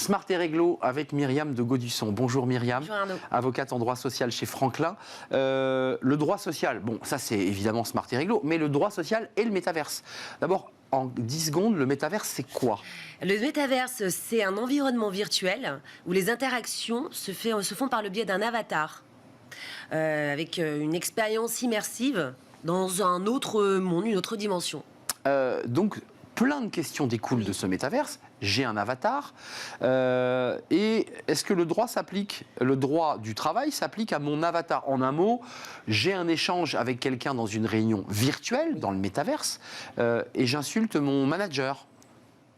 Smart et Réglo avec Myriam de Gaudusson. Bonjour Myriam, bonjour Arnaud. Avocate en droit social chez Franklin. Le droit social, bon ça c'est évidemment Smart et Réglo, mais le droit social et le métaverse. D'abord, en 10 secondes, le métaverse c'est quoi? Le métaverse, c'est un environnement virtuel où les interactions se font par le biais d'un avatar, avec une expérience immersive dans un autre monde, une autre dimension. Donc, plein de questions découlent de ce métaverse. J'ai un avatar. Et est-ce que le droit s'applique, le droit du travail s'applique à mon avatar? En un mot, j'ai un échange avec quelqu'un dans une réunion virtuelle, dans le métaverse, et j'insulte mon manager.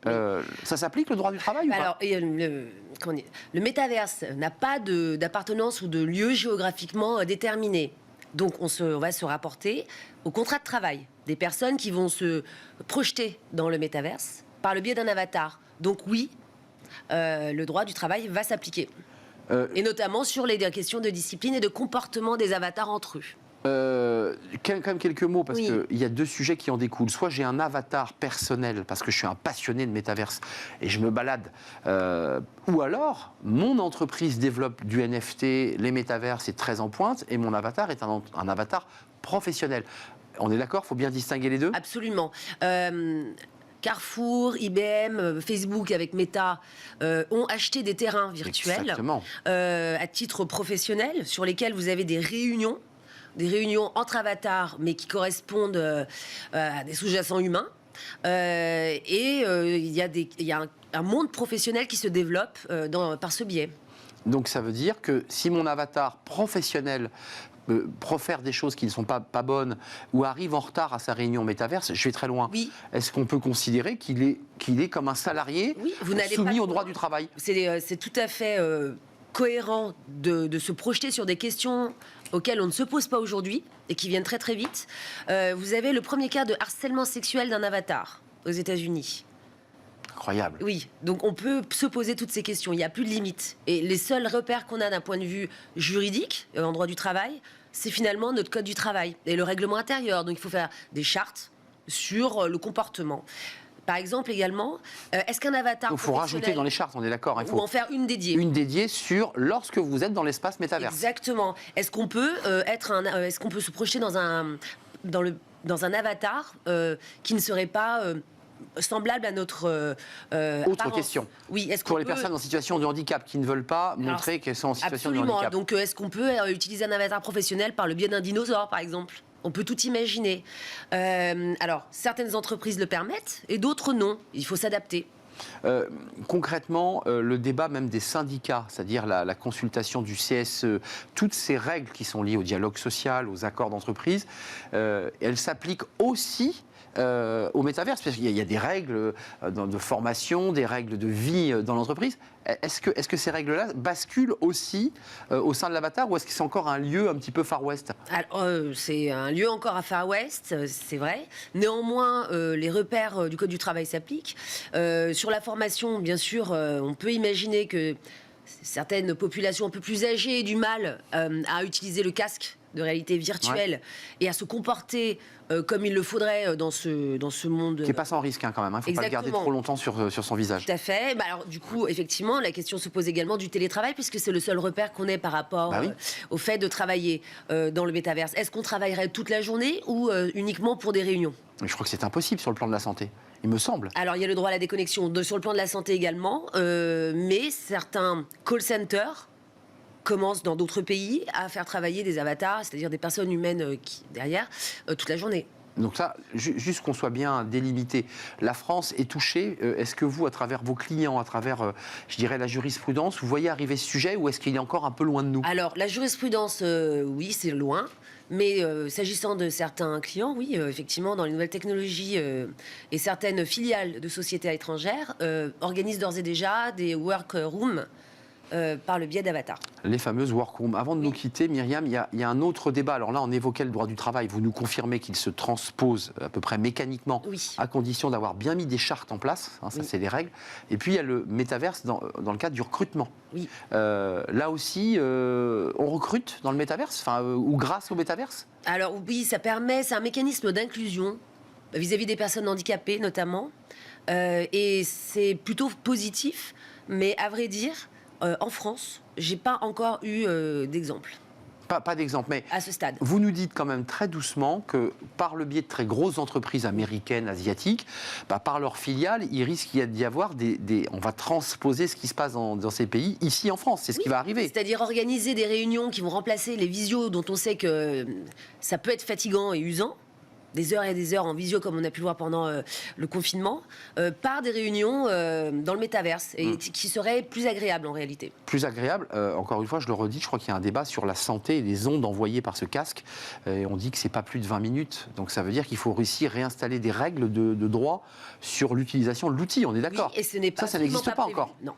Ça s'applique le droit du travail ou pas? Alors, le métaverse n'a pas d'appartenance ou de lieu géographiquement déterminé. Donc, on va se rapporter au contrat de travail des personnes qui vont se projeter dans le métaverse par le biais d'un avatar. Donc, oui, le droit du travail va s'appliquer. Et notamment sur les questions de discipline et de comportement des avatars entre eux. Quand même quelques mots, parce Oui. qu'il y a deux sujets qui en découlent. Soit j'ai un avatar personnel, parce que je suis un passionné de métaverse, et je me balade. Ou alors, mon entreprise développe du NFT, les métaverses, c'est très en pointe, et mon avatar est un avatar professionnel. On est d'accord? Il faut bien distinguer les deux? Absolument. Carrefour, IBM, Facebook avec Meta ont acheté des terrains virtuels Exactement. À titre professionnel sur lesquels vous avez des réunions entre avatars mais qui correspondent à des sous-jacents humains. Il y a un monde professionnel qui se développe par ce biais. Donc ça veut dire que si mon avatar professionnel profère des choses qui ne sont pas bonnes ou arrive en retard à sa réunion métaverse, je vais très loin. Oui. Est-ce qu'on peut considérer qu'il est comme un salarié soumis au droit du travail? C'est tout à fait cohérent de se projeter sur des questions auxquelles on ne se pose pas aujourd'hui et qui viennent très très vite. Vous avez le premier cas de harcèlement sexuel d'un avatar aux États-Unis. Incroyable. Oui, donc on peut se poser toutes ces questions, il n'y a plus de limite. Et les seuls repères qu'on a d'un point de vue juridique, en droit du travail, c'est finalement notre code du travail et le règlement intérieur. Donc il faut faire des chartes sur le comportement. Par exemple également, est-ce qu'un avatar Il faut rajouter dans les chartes, on est d'accord. Il faut en faire une dédiée. Une dédiée sur lorsque vous êtes dans l'espace métaverse. Exactement. Est-ce qu'on peut est-ce qu'on peut se projeter dans un avatar qui ne serait pas semblable à notre Autre question. Oui, est-ce pour les personnes en situation de handicap qui ne veulent pas montrer qu'elles sont en situation de handicap. Donc est-ce qu'on peut utiliser un avatar professionnel par le biais d'un dinosaure, par exemple? On peut tout imaginer. Alors, certaines entreprises le permettent et d'autres non. Il faut s'adapter. Concrètement, le débat même des syndicats, c'est-à-dire la consultation du CSE, toutes ces règles qui sont liées au dialogue social, aux accords d'entreprise, elles s'appliquent aussi au métaverse, parce qu'il y a des règles de formation, des règles de vie dans l'entreprise. Est-ce que ces règles-là basculent aussi au sein de l'avatar, ou est-ce que c'est encore un lieu un petit peu Far West? Alors, c'est un lieu encore à Far West, c'est vrai. Néanmoins, les repères du Code du travail s'appliquent. Sur la formation, bien sûr, on peut imaginer que certaines populations un peu plus âgées aient du mal à utiliser le casque de réalité virtuelle et à se comporter comme il le faudrait dans ce monde. Qui n'est pas sans risque quand même, il ne faut pas le garder trop longtemps sur son visage. Tout à fait. Alors du coup, effectivement, la question se pose également du télétravail, puisque c'est le seul repère qu'on ait par rapport au fait de travailler dans le métaverse. Est-ce qu'on travaillerait toute la journée ou uniquement pour des réunions? Je crois que c'est impossible sur le plan de la santé, il me semble. Alors, il y a le droit à la déconnexion sur le plan de la santé également, mais certains call centers commencent dans d'autres pays à faire travailler des avatars, c'est-à-dire des personnes humaines derrière, toute la journée. Donc ça, juste qu'on soit bien délimité, la France est touchée. Est-ce que vous, à travers vos clients, à travers, je dirais, la jurisprudence, vous voyez arriver ce sujet, ou est-ce qu'il est encore un peu loin de nous? Alors, la jurisprudence, oui, c'est loin. Mais s'agissant de certains clients, oui, effectivement, dans les nouvelles technologies et certaines filiales de sociétés étrangères organisent d'ores et déjà des workrooms par le biais d'Avatar. Les fameuses workrooms. Avant de nous quitter, Myriam, il y a un autre débat. Alors là, on évoquait le droit du travail. Vous nous confirmez qu'il se transpose à peu près mécaniquement, à condition d'avoir bien mis des chartes en place. Ça, c'est les règles. Et puis, il y a le métaverse dans le cadre du recrutement. Oui. Là aussi, on recrute dans le métaverse, ou grâce au métaverse? Alors oui, c'est un mécanisme d'inclusion vis-à-vis des personnes handicapées notamment. Et c'est plutôt positif mais à vrai dire, en France, j'ai pas encore eu d'exemple Pas d'exemple, mais à ce stade. vous nous dites quand même très doucement que par le biais de très grosses entreprises américaines, asiatiques, par leurs filiales, il risque d'y avoir on va transposer ce qui se passe dans ces pays ici en France. C'est ce qui va arriver. C'est-à-dire organiser des réunions qui vont remplacer les visios dont on sait que ça peut être fatigant et usant. Des heures et des heures en visio, comme on a pu le voir pendant le confinement, par des réunions dans le métaverse, et qui seraient plus agréables en réalité. Plus agréable, encore une fois, je le redis, je crois qu'il y a un débat sur la santé et les ondes envoyées par ce casque. Et on dit que c'est pas plus de 20 minutes. Donc ça veut dire qu'il faut réussir à réinstaller des règles de droit sur l'utilisation de l'outil, on est d'accord. Oui, et ce n'est pas ça n'existe pas prévu. encore. Non.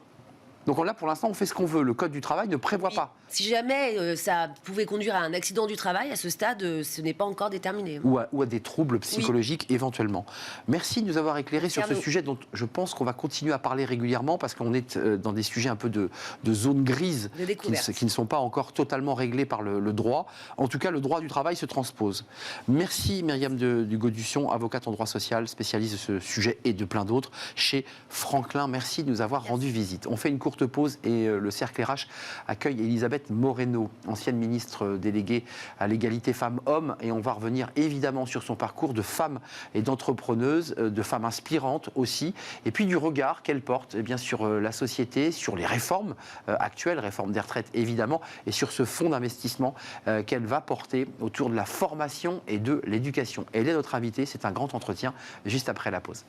Donc là, pour l'instant, on fait ce qu'on veut. Le Code du travail ne prévoit pas. Si jamais ça pouvait conduire à un accident du travail, à ce stade, ce n'est pas encore déterminé. Ou à des troubles psychologiques éventuellement. Merci de nous avoir éclairé sur ce sujet dont je pense qu'on va continuer à parler régulièrement parce qu'on est dans des sujets un peu de zone grise qui ne sont pas encore totalement réglés par le droit. En tout cas, le droit du travail se transpose. Merci Myriam Dugodusson, avocate en droit social, spécialiste de ce sujet et de plein d'autres chez Franklin. Merci de nous avoir rendu visite. On fait une courte pause et le Cercle RH accueille Elisabeth Moreno, ancienne ministre déléguée à l'égalité femmes-hommes, et on va revenir évidemment sur son parcours de femme et d'entrepreneuse, de femme inspirante aussi, et puis du regard qu'elle porte sur la société, sur les réformes actuelles, réformes des retraites évidemment, et sur ce fonds d'investissement qu'elle va porter autour de la formation et de l'éducation. Elle est notre invitée, c'est un grand entretien juste après la pause.